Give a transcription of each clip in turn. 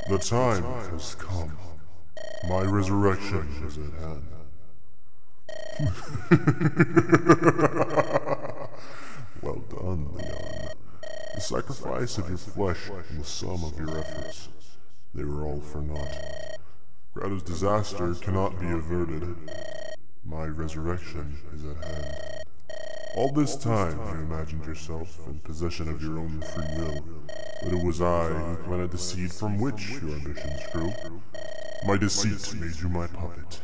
The time has come. My resurrection is at hand. Well done, Leon. The sacrifice of your flesh and the sum of your efforts, they were all for naught. Greta's disaster cannot be averted. My resurrection is at hand. All this time you imagined yourself in possession of your own free will, but it was I who planted the seed from which your ambitions grew. My deceit made you my puppet,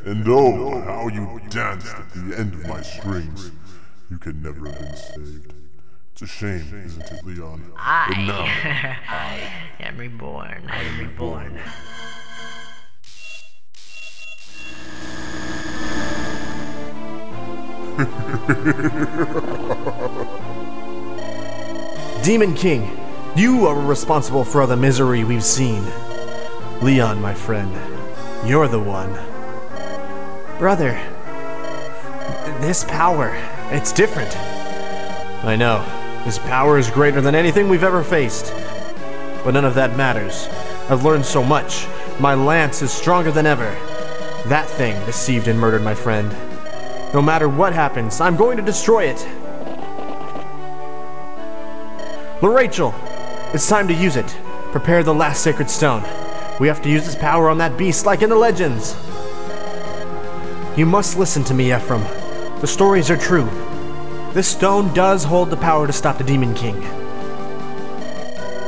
and oh, how you danced at the end of my strings. You could never have been saved. It's a shame, isn't it, Leon? But now, I am reborn. I am reborn. Demon King, you are responsible for all the misery we've seen. Leon, my friend, you're the one. Brother, this power, it's different. I know, this power is greater than anything we've ever faced. But none of that matters. I've learned so much. My lance is stronger than ever. That thing deceived and murdered my friend. No matter what happens, I'm going to destroy it. Rachel, it's time to use it. Prepare the last sacred stone. We have to use this power on that beast like in the legends. You must listen to me, Ephraim. The stories are true. This stone does hold the power to stop the Demon King.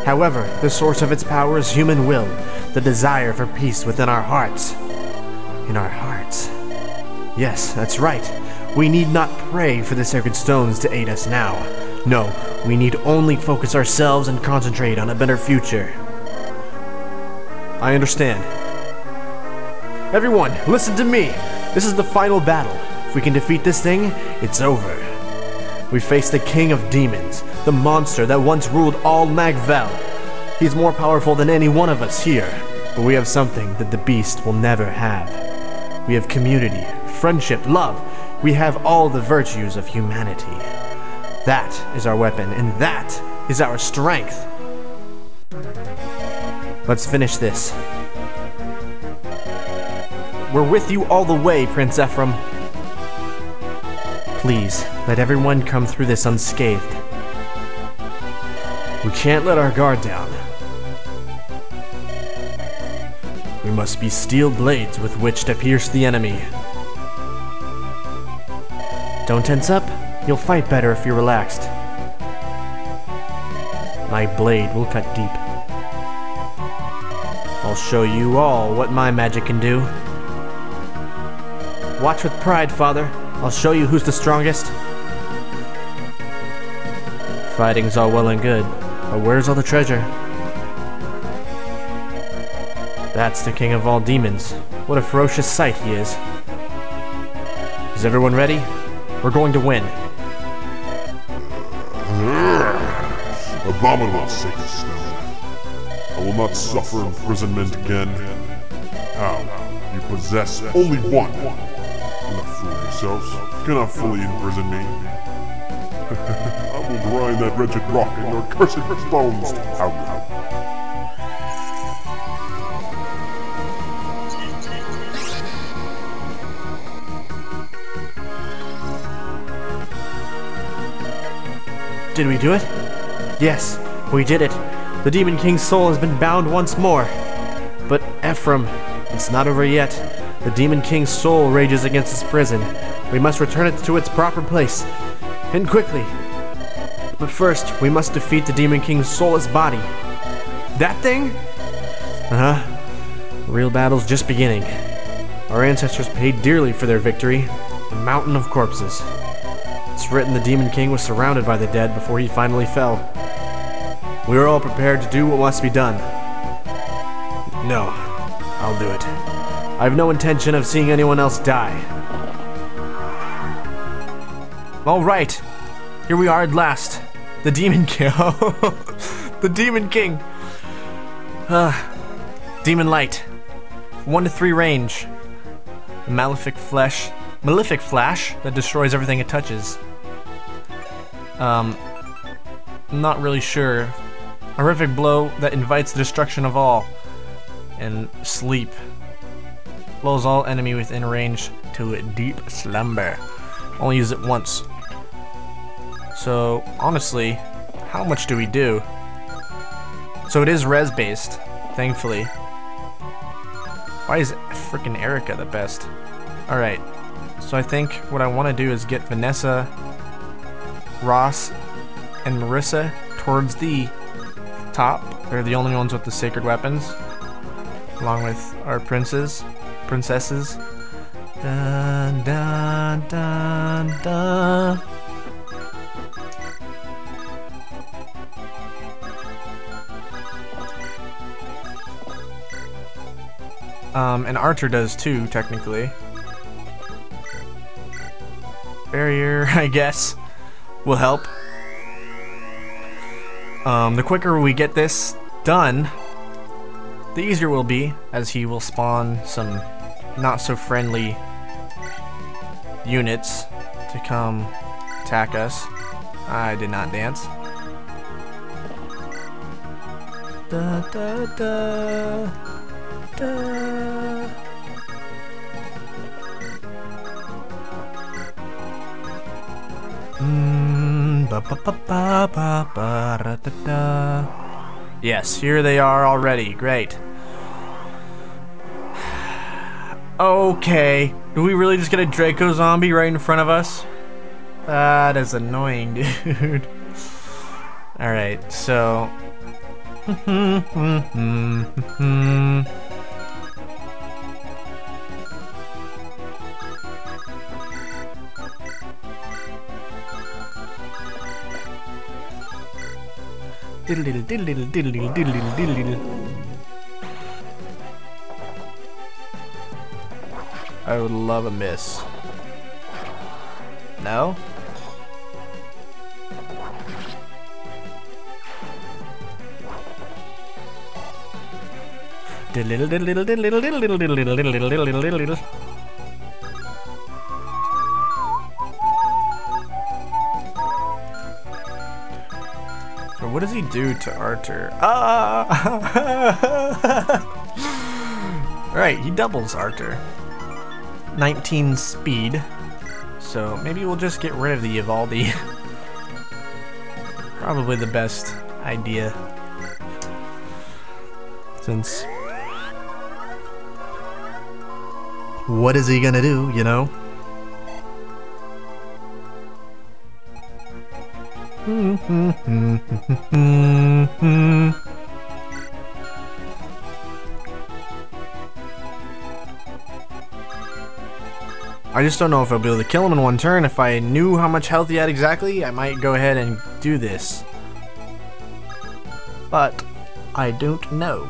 However, the source of its power is human will, the desire for peace within our hearts. In our hearts. Yes, that's right. We need not pray for the sacred stones to aid us now. No, we need only focus ourselves and concentrate on a better future. I understand. Everyone, listen to me. This is the final battle. If we can defeat this thing, it's over. We face the king of demons, the monster that once ruled all Magvel. He's more powerful than any one of us here, but we have something that the beast will never have. We have community, friendship, love. We have all the virtues of humanity. That is our weapon, and that is our strength. Let's finish this. We're with you all the way, Prince Ephraim. Please, let everyone come through this unscathed. We can't let our guard down. We must be steel blades with which to pierce the enemy. Don't tense up. You'll fight better if you're relaxed. My blade will cut deep. I'll show you all what my magic can do. Watch with pride, Father. I'll show you who's the strongest. Fighting's all well and good, but where's all the treasure? That's the king of all demons. What a ferocious sight he is. Is everyone ready? We're going to win. Abominable sacred stone. I will not suffer imprisonment again. How? You possess only one. Do not fool yourselves. You cannot fully imprison me. I will grind that wretched rock in your cursed bones to powder. Did we do it? Yes, we did it. The Demon King's soul has been bound once more. But Ephraim, it's not over yet. The Demon King's soul rages against his prison. We must return it to its proper place, and quickly. But first, we must defeat the Demon King's soulless body. That thing? The real battle's just beginning. Our ancestors paid dearly for their victory. A mountain of corpses. It's written the Demon King was surrounded by the dead before he finally fell. We were all prepared to do what must be done. No, I'll do it. I have no intention of seeing anyone else die. All right, here we are at last. The Demon King. The Demon King. Demon Light. 1 to 3 range. A malefic flash that destroys everything it touches. Not really sure. Horrific blow that invites the destruction of all. and sleep. Lulls all enemy within range to a deep slumber. Only use it once. So, honestly, how much do we do? So it is res based, thankfully. Why is frickin' Erica the best? Alright, so I think what I want to do is get Vanessa, Ross, and Marissa towards the top. They're the only ones with the sacred weapons, along with our princesses. Dun, dun, dun, dun. And Archer does too, technically. Barrier, I guess, will help. The quicker we get this done, the easier it will be, as he will spawn some not so friendly units to come attack us. I did not dance. Da da da da. Ba ba ba ba ba ba da da da. Yes, here they are already. Great. Okay. Do we really just get a Draco zombie right in front of us? That is annoying, dude. Alright, so... Diddle diddle diddle diddle diddle diddle diddle diddle diddle. I would love a miss. No? Diddle diddle diddle diddle diddle diddle diddle diddle diddle diddle diddle diddle diddle diddle. So what does he do to Archer? Ah! Right, he doubles Archer. 19 speed. So maybe we'll just get rid of the Evaldi. Probably the best idea. Since... what is he gonna do, you know? I just don't know if I'll be able to kill him in one turn. If I knew how much health he had exactly, I might go ahead and do this. But I don't know.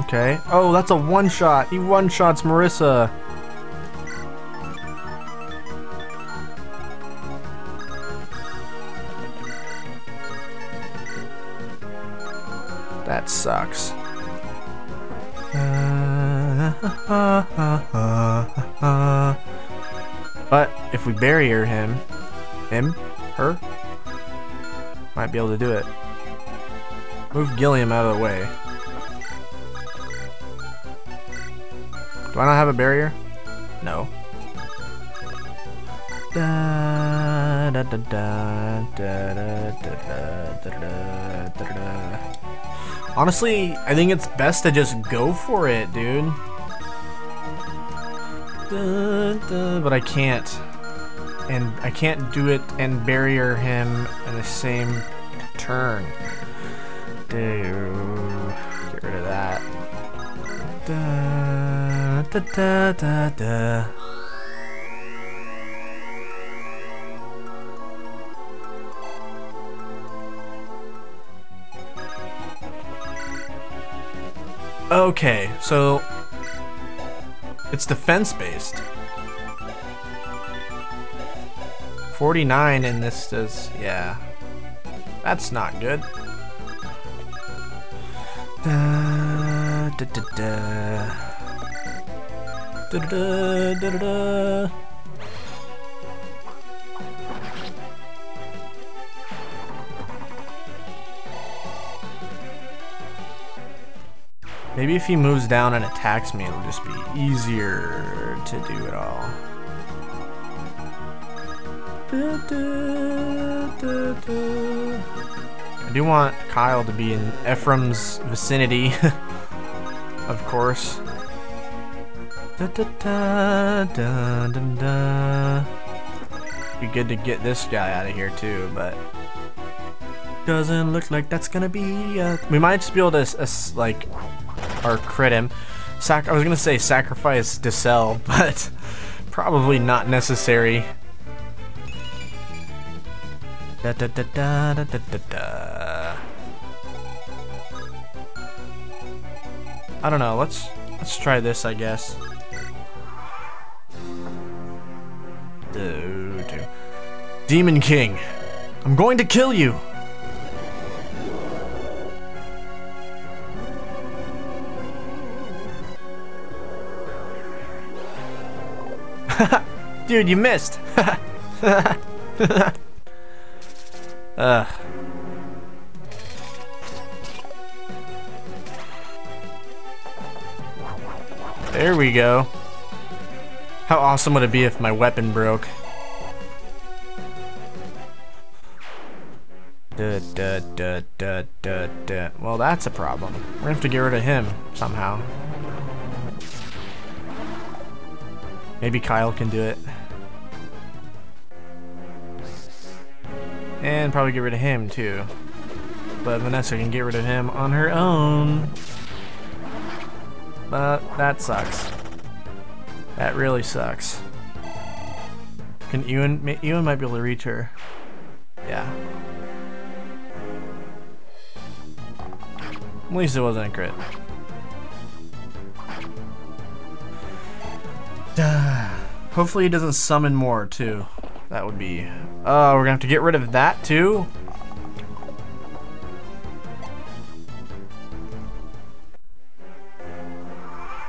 Okay. Oh, that's a one-shot. He one-shots Marissa. That sucks. But if we barrier him, her, might be able to do it. Move Gilliam out of the way. Do I not have a barrier? No. Da, da, da, da, da, da, da, da, da, da, da. Honestly, I think it's best to just go for it, dude. But I can't. And I can't do it and barrier him in the same turn. Dude, get rid of that. Da, da, da, da, da. Okay, so it's defense based. 49 and this does, yeah. That's not good. Da, da, da, da. Da, da, da, da, da. Maybe if he moves down and attacks me, it'll just be easier to do it all. I do want Kyle to be in Ephraim's vicinity, of course. Be good to get this guy out of here too, but doesn't look like that's gonna be. We might just be able to like, or crit him. I was gonna say sacrifice Decel, but probably not necessary. I don't know. Let's try this, I guess. Demon King, I'm going to kill you. Dude, you missed. There we go. How awesome would it be if my weapon broke? Well, that's a problem. We're gonna have to get rid of him somehow. Maybe Kyle can do it. And probably get rid of him too. But Vanessa can get rid of him on her own. But that sucks. That really sucks. Can Ewan might be able to reach her. Yeah. At least it wasn't a crit. Hopefully he doesn't summon more too. That would be... Oh, we're gonna have to get rid of that too?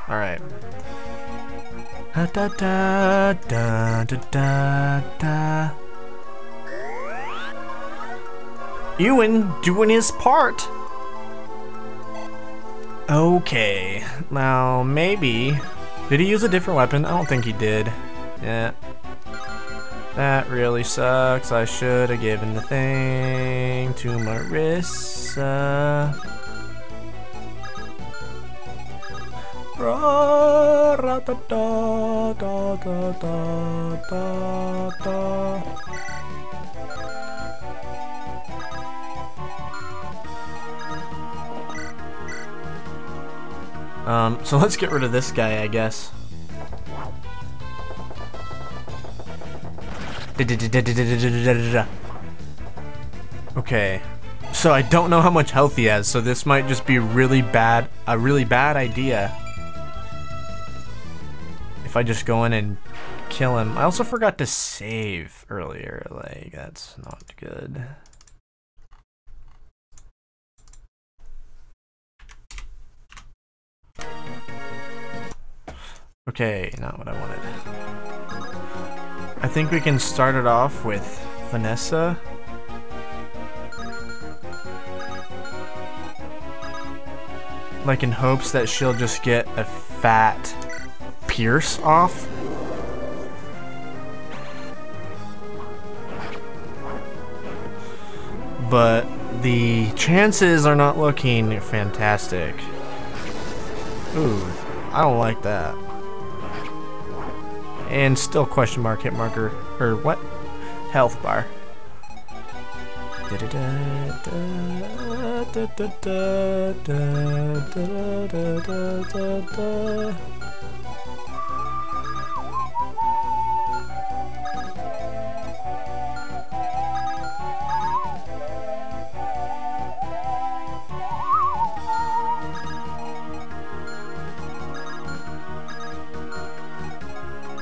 Alright. Ewan doing his part. Okay. Now, maybe... Did he use a different weapon? I don't think he did. Yeah. That really sucks. I should have given the thing to Marissa. So let's get rid of this guy, I guess. Okay, so I don't know how much health he has, so this might just be really bad, a really bad idea. If I just go in and kill him. I also forgot to save earlier, like, that's not good. Okay, not what I wanted. I think we can start it off with Vanessa. Like in hopes that she'll just get a fat pierce off. But the chances are not looking fantastic. Ooh, I don't like that. And still question mark hit marker, or what? Health bar.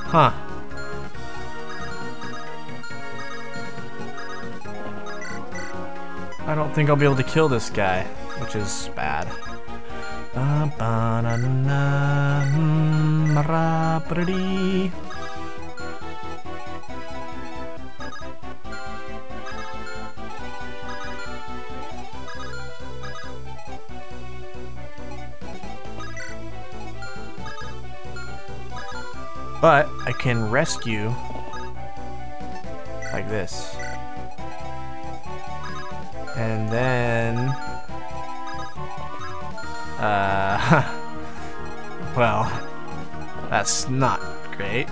Huh. I don't think I'll be able to kill this guy, which is bad. But I can rescue like this. And then well, that's not great.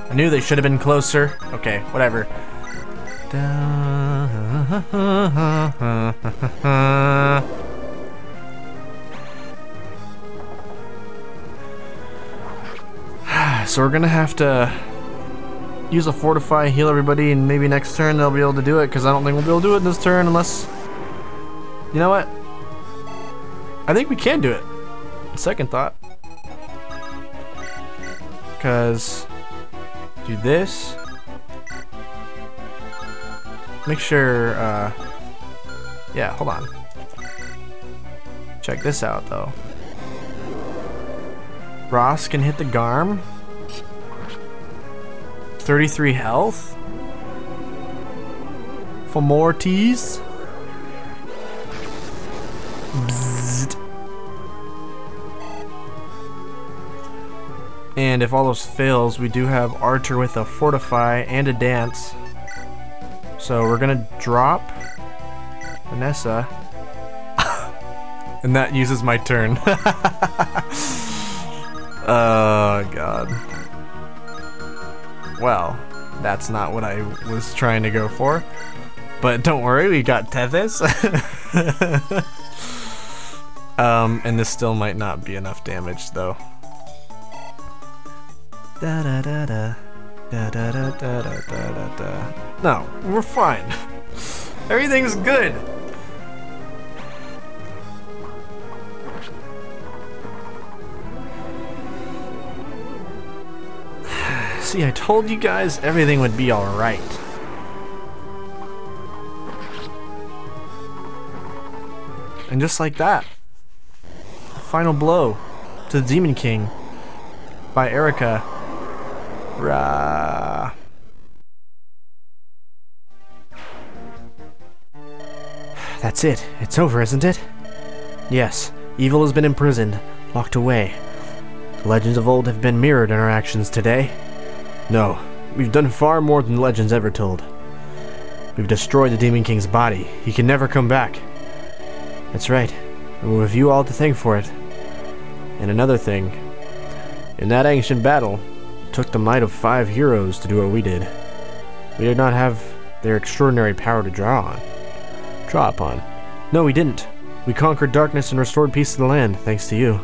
I knew they should have been closer. Okay, whatever. So we're gonna have to use a fortify, heal everybody, and maybe next turn they'll be able to do it, because I don't think we'll be able to do it this turn unless... You know what? I think we can do it. Second thought. Because... do this. Make sure, yeah, hold on. Check this out, though. Ross can hit the Garm. 33 health. For more teas. Bzzzt. And if all those fails, we do have Archer with a Fortify and a Dance. So we're gonna drop Vanessa. And that uses my turn. Oh, God. Well, that's not what I was trying to go for. But don't worry, we got Tethys. And this still might not be enough damage, though. Da da da da. Da da da da da da da. No, we're fine. Everything's good. See, I told you guys everything would be alright. And just like that, final blow to the Demon King by Erica. Rah. That's it. It's over, isn't it? Yes, evil has been imprisoned, locked away. The legends of old have been mirrored in our actions today. No, we've done far more than the legends ever told. We've destroyed the Demon King's body. He can never come back. That's right, and we'll have you all to thank for it. And another thing, in that ancient battle, it took the might of 5 heroes to do what we did. We did not have their extraordinary power to draw upon. No, we didn't. We conquered darkness and restored peace to the land, thanks to you.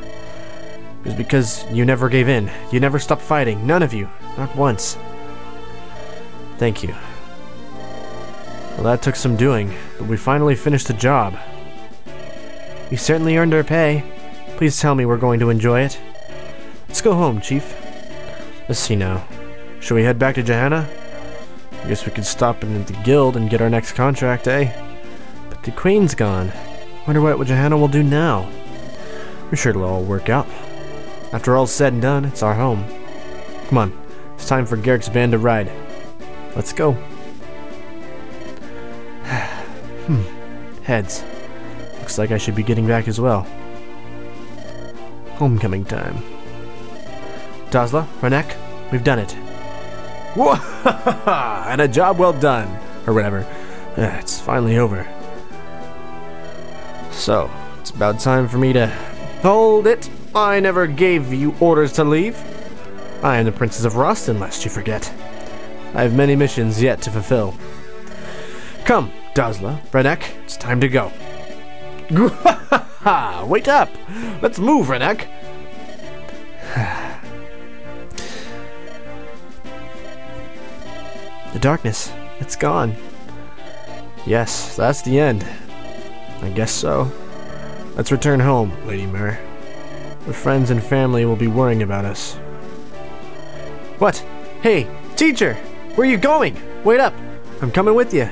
It was because you never gave in. You never stopped fighting. None of you. Not once. Thank you. Well, that took some doing, but we finally finished the job. We certainly earned our pay. Please tell me we're going to enjoy it. Let's go home, Chief. Let's see now. Should we head back to Johanna? I guess we could stop in at the guild and get our next contract, eh? But the Queen's gone. Wonder what Johanna will do now. We're sure it'll all work out. After all's said and done, it's our home. Come on, it's time for Garrick's band to ride. Let's go. Heads. Looks like I should be getting back as well. Homecoming time. Dazla, Renek, we've done it. Whoa! And a job well done, or whatever. It's finally over. So, it's about time for me to... Hold it! I never gave you orders to leave. I am the Princess of Roston, lest you forget. I have many missions yet to fulfill. Come, Dazla, Renek, it's time to go. Wait up! Let's move, Renek! The darkness, it's gone. Yes, that's the end. I guess so. Let's return home, Lady Myrrh. The friends and family will be worrying about us. What? Hey, teacher! Where are you going? Wait up! I'm coming with you.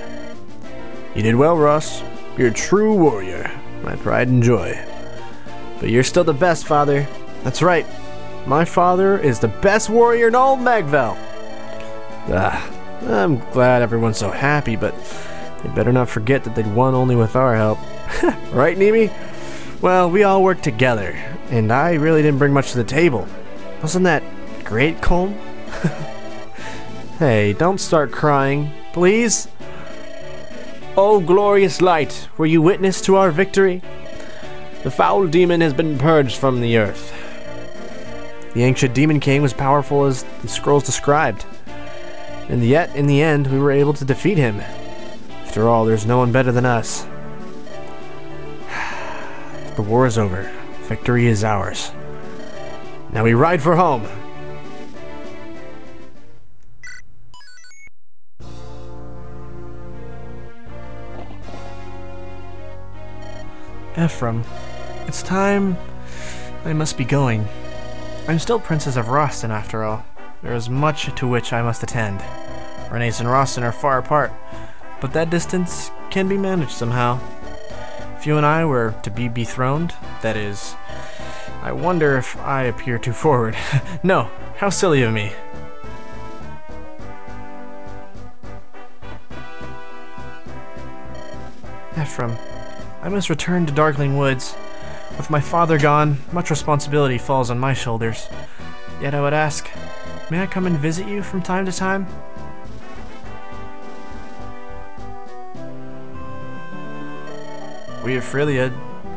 You did well, Ross. You're a true warrior. My pride and joy. But you're still the best, Father. That's right. My father is the best warrior in all Magvel. I'm glad everyone's so happy, but they better not forget that they'd won only with our help. Right, Nimi? Well, we all worked together, and I really didn't bring much to the table. Wasn't that great, Colm? Hey, don't start crying, please. Oh, glorious light, were you witness to our victory? The foul demon has been purged from the earth. The ancient demon king was powerful as the scrolls described, and yet, in the end, we were able to defeat him. After all, there's no one better than us. The war is over. Victory is ours. Now we ride for home. Ephraim, it's time. I must be going. I'm still Princess of Roston, after all. There is much to which I must attend. Renace and Roston are far apart, but that distance can be managed somehow. If you and I were to be dethroned, that is, I wonder if I appear too forward. No, how silly of me. Ephraim, I must return to Darkling Woods. With my father gone, much responsibility falls on my shoulders. Yet I would ask, may I come and visit you from time to time? We of Frelia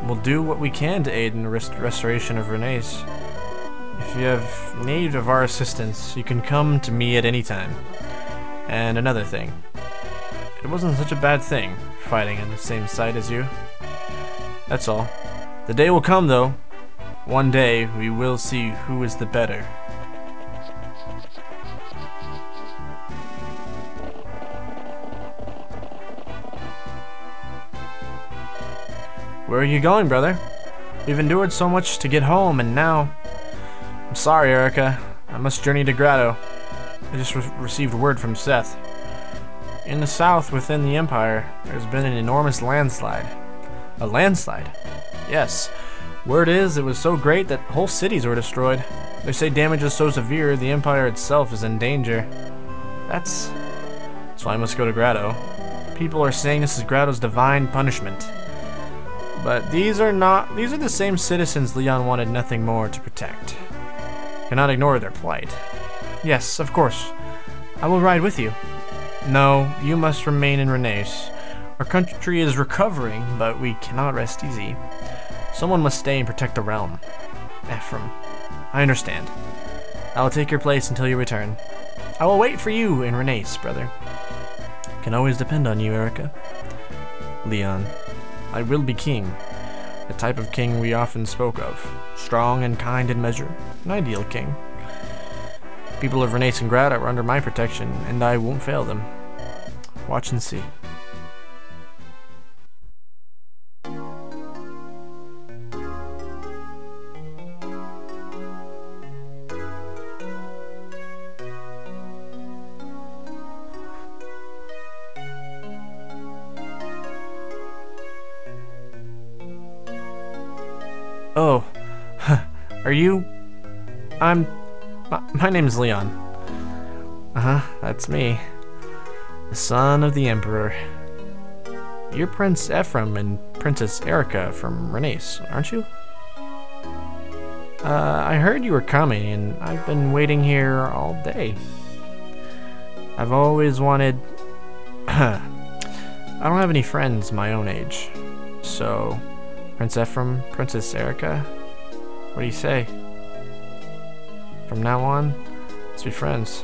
will do what we can to aid in the restoration of Renace. If you have need of our assistance, you can come to me at any time. And another thing, it wasn't such a bad thing, fighting in the same site as you. That's all. The day will come, though. One day, we will see who is the better. Where are you going, brother? We've endured so much to get home, and now... I'm sorry, Erica. I must journey to Grotto. I just received word from Seth. In the south, within the Empire, there's been an enormous landslide. A landslide? Yes. Word is, it was so great that whole cities were destroyed. They say damage is so severe, the Empire itself is in danger. That's why I must go to Grotto. People are saying this is Grotto's divine punishment. But these are the same citizens Leon wanted nothing more to protect. Cannot ignore their plight. Yes, of course. I will ride with you. No, you must remain in Renace. Our country is recovering, but we cannot rest easy. Someone must stay and protect the realm. Ephraim, I understand. I will take your place until you return. I will wait for you in Renace, brother. Can always depend on you, Erica. Leon, I will be king. The type of king we often spoke of. Strong and kind in measure. An ideal king. People of Renace and Grotto are under my protection, and I won't fail them. Watch and see. Oh, are you? My name's Leon. That's me. The son of the Emperor. You're Prince Ephraim and Princess Erica from Renace, aren't you? I heard you were coming, and I've been waiting here all day. I've always wanted... I don't have any friends my own age, so... Prince Ephraim, Princess Erica, what do you say? From now on, let's be friends.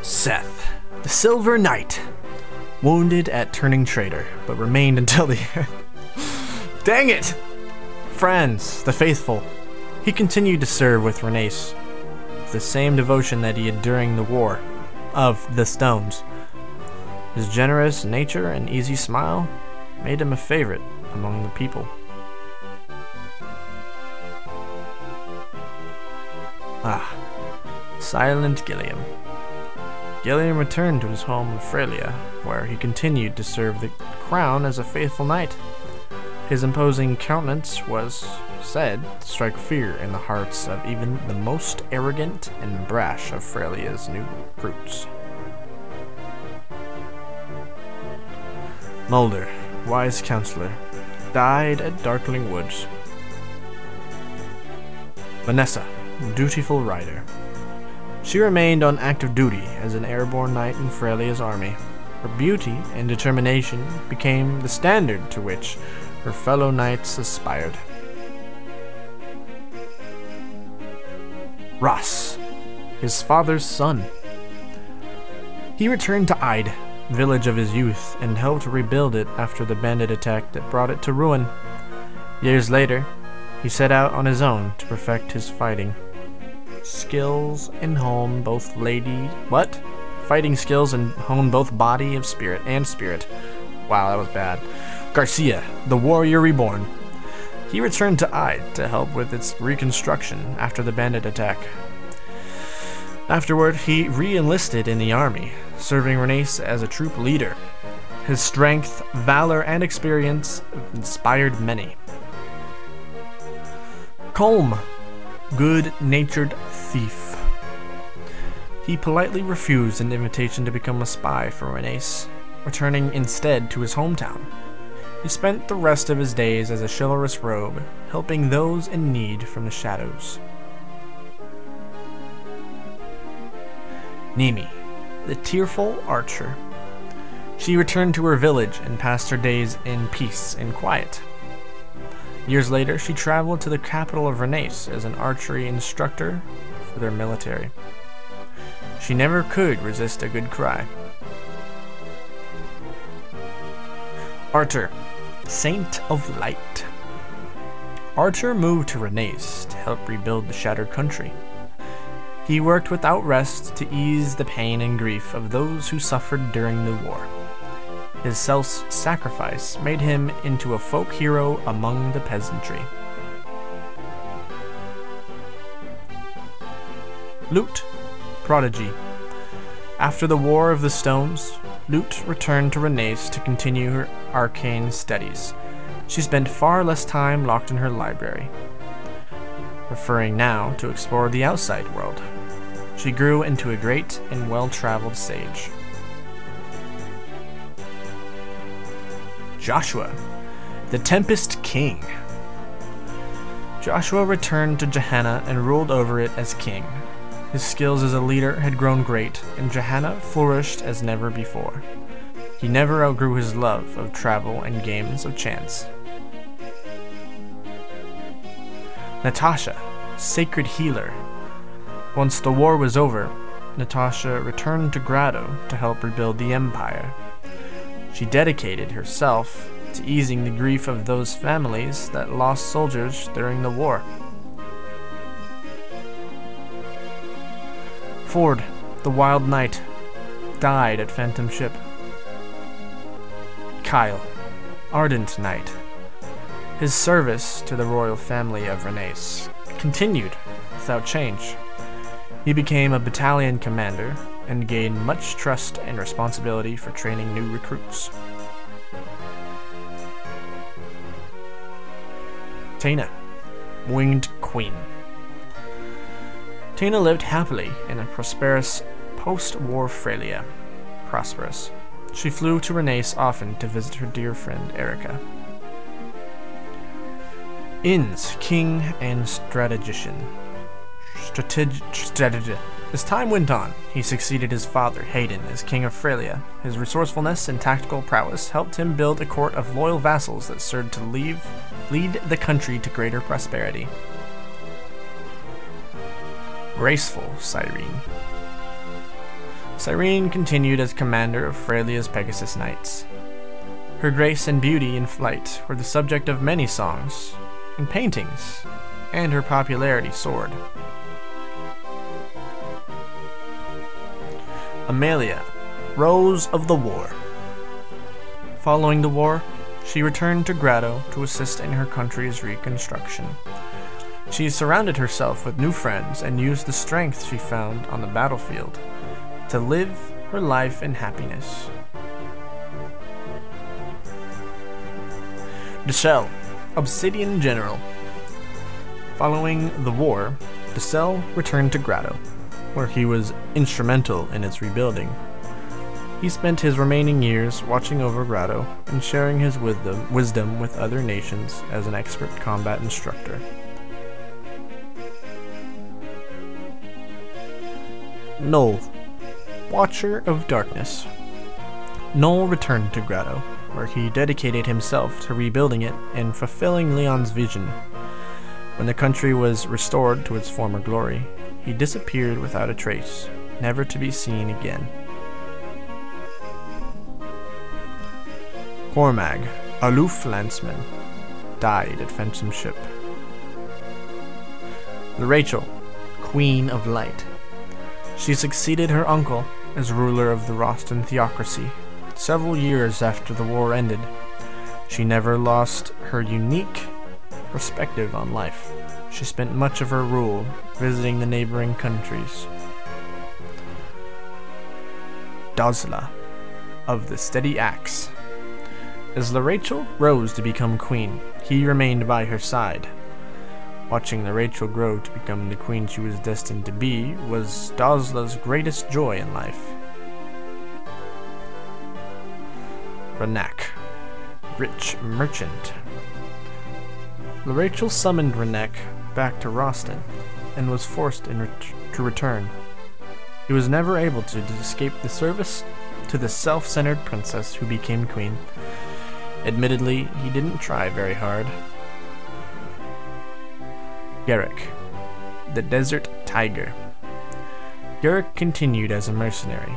Seth, the Silver Knight. Wounded at turning traitor, but remained until the end. Dang it! Friends, the faithful. He continued to serve with Renace, with the same devotion that he had during the War of the Stones. His generous nature and easy smile made him a favorite among the people. Silent Gilliam. Gilliam returned to his home in Frelia, where he continued to serve the crown as a faithful knight. His imposing countenance was said to strike fear in the hearts of even the most arrogant and brash of Frelia's new recruits. Mulder, wise counselor, died at Darkling Woods. Vanessa, dutiful rider. She remained on active duty as an airborne knight in Frelia's army. Her beauty and determination became the standard to which her fellow knights aspired. Ross, his father's son. He returned to Ide, village of his youth, and helped rebuild it after the bandit attack that brought it to ruin. Years later, he set out on his own to perfect his fighting skills and hone both fighting skills and hone both body of spirit and spirit. Wow, that was bad. Garcia, the warrior reborn. He returned to Ide to help with its reconstruction after the bandit attack. Afterward, he re-enlisted in the army, serving Renace as a troop leader. His strength, valor, and experience inspired many. Colm, good-natured thief. He politely refused an invitation to become a spy for Renace, returning instead to his hometown. He spent the rest of his days as a chivalrous rogue, helping those in need from the shadows. Nimi, the tearful archer. She returned to her village and passed her days in peace and quiet. Years later, she traveled to the capital of Renace as an archery instructor for their military. She never could resist a good cry. Archer, Saint of Light. Archer moved to Renace to help rebuild the shattered country. He worked without rest to ease the pain and grief of those who suffered during the war. His self-sacrifice made him into a folk hero among the peasantry. Lute, Prodigy. After the War of the Stones, Lute returned to Renace to continue her arcane studies. She spent far less time locked in her library, preferring now to explore the outside world. She grew into a great and well-traveled sage. Joshua, the Tempest King. Joshua returned to Johanna and ruled over it as king. His skills as a leader had grown great, and Johanna flourished as never before. He never outgrew his love of travel and games of chance. Natasha, Sacred Healer. Once the war was over, Natasha returned to Grado to help rebuild the Empire. She dedicated herself to easing the grief of those families that lost soldiers during the war. Ford, the Wild Knight, died at Phantom Ship. Kyle, Ardent Knight. His service to the royal family of Renace continued without change. He became a battalion commander and gained much trust and responsibility for training new recruits. Taina, Winged Queen. Taina lived happily in a prosperous post-war Frelia. Prosperous. She flew to Renace often to visit her dear friend Erica. Inns, King and Strategician. As time went on, he succeeded his father, Hayden, as King of Frelia. His resourcefulness and tactical prowess helped him build a court of loyal vassals that served to lead the country to greater prosperity. Graceful Cyrene. Cyrene continued as commander of Frelia's Pegasus Knights. Her grace and beauty in flight were the subject of many songs and paintings, and her popularity soared. Amelia, Rose of the War. Following the war, she returned to Grado to assist in her country's reconstruction. She surrounded herself with new friends and used the strength she found on the battlefield. to live her life in happiness. Deshel, Obsidian General. Following the war, Deshel returned to Grotto, where he was instrumental in its rebuilding. He spent his remaining years watching over Grotto and sharing his wisdom with other nations as an expert combat instructor. Noel, Watcher of Darkness. Noel returned to Grotto, where he dedicated himself to rebuilding it and fulfilling Leon's vision. When the country was restored to its former glory, he disappeared without a trace, never to be seen again. Cormag, Aloof Lanceman, died at Fensham Ship. Rachel, Queen of Light. She succeeded her uncle as ruler of the Roston theocracy several years after the war ended. She never lost her unique perspective on life. She spent much of her rule visiting the neighboring countries. Dozla, of the Steady Axe. As Rachel rose to become queen, he remained by her side. Watching Rachel grow to become the queen she was destined to be was Dozla's greatest joy in life. Renak, Rich Merchant. Rachel summoned Renek back to Roston and was forced to return. He was never able to escape the service to the self-centered princess who became queen. Admittedly, he didn't try very hard. Garrick, the Desert Tiger. Garrick continued as a mercenary.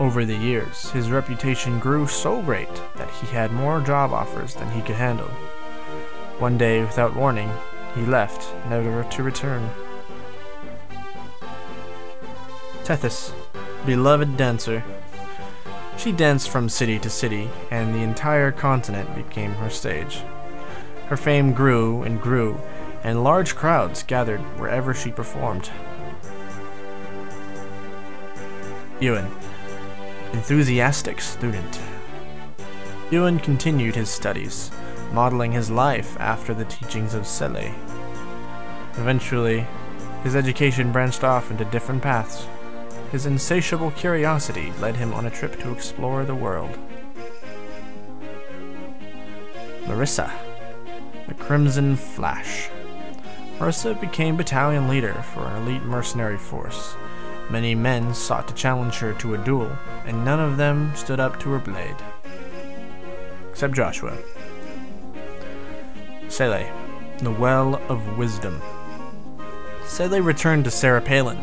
Over the years, his reputation grew so great that he had more job offers than he could handle. One day, without warning, he left, never to return. Tethys, beloved dancer. She danced from city to city, and the entire continent became her stage. Her fame grew, and large crowds gathered wherever she performed. Ewan, enthusiastic student. Ewan continued his studies, modeling his life after the teachings of Sele. Eventually, his education branched off into different paths. His insatiable curiosity led him on a trip to explore the world. Marissa, the Crimson Flash. Marissa became battalion leader for an elite mercenary force. Many men sought to challenge her to a duel, and none of them stood up to her blade. Except Joshua. Sele, the Well of Wisdom. Sele returned to Sarah Palin,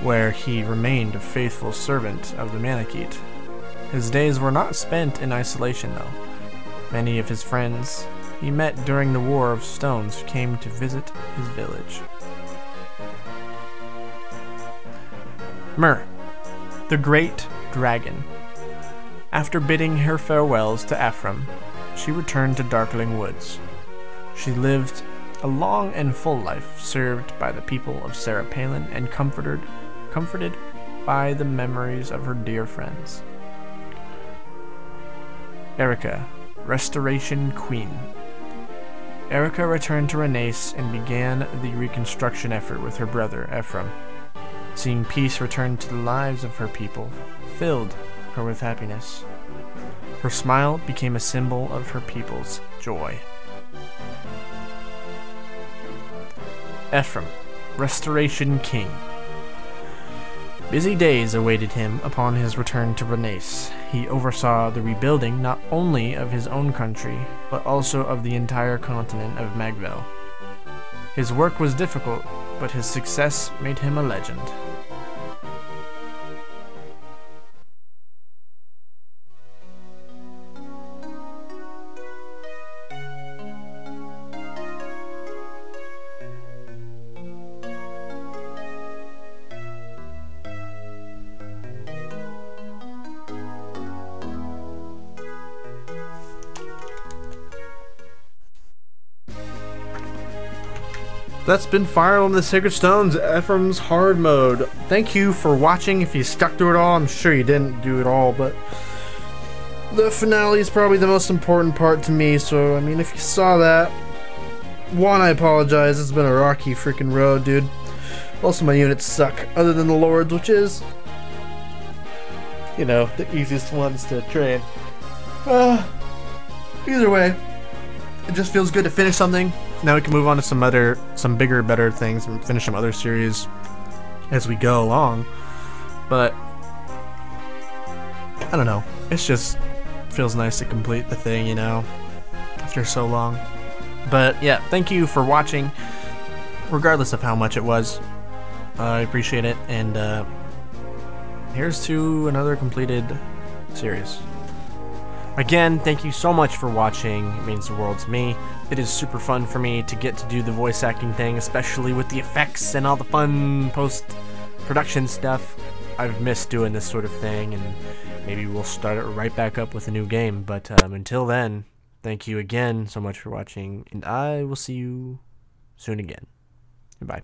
where he remained a faithful servant of the Manakete. His days were not spent in isolation, though. Many of his friends he met during the War of Stones came to visit his village. Myr, the Great Dragon. After bidding her farewells to Ephraim, she returned to Darkling Woods. She lived a long and full life, served by the people of Sarah Palin and comforted by the memories of her dear friends. Erica, Restoration Queen. Erica returned to Renace and began the reconstruction effort with her brother, Ephraim. Seeing peace return to the lives of her people filled her with happiness. Her smile became a symbol of her people's joy. Ephraim, Restoration King. Busy days awaited him upon his return to Renace. He oversaw the rebuilding not only of his own country, but also of the entire continent of Magvel. His work was difficult, but his success made him a legend. That's been Fire Emblem the Sacred Stones, Ephraim's Hard Mode. Thank you for watching. If you stuck through it all, I'm sure you didn't do it all, but the finale is probably the most important part to me, so, I mean, if you saw that, one, I apologize. It's been a rocky freaking road, dude. Also, my units suck, other than the Lords, which is, you know, the easiest ones to train. Either way, it just feels good to finish something. Now we can move on to some bigger, better things and finish some other series as we go along. But I don't know. It's just feels nice to complete the thing, you know, after so long. But yeah, thank you for watching, regardless of how much it was. I appreciate it, and here's to another completed series. Again, thank you so much for watching. It means the world to me. It is super fun for me to get to do the voice acting thing, especially with the effects and all the fun post-production stuff. I've missed doing this sort of thing, and maybe we'll start it right back up with a new game. But until then, thank you again so much for watching, and I will see you soon again. Goodbye.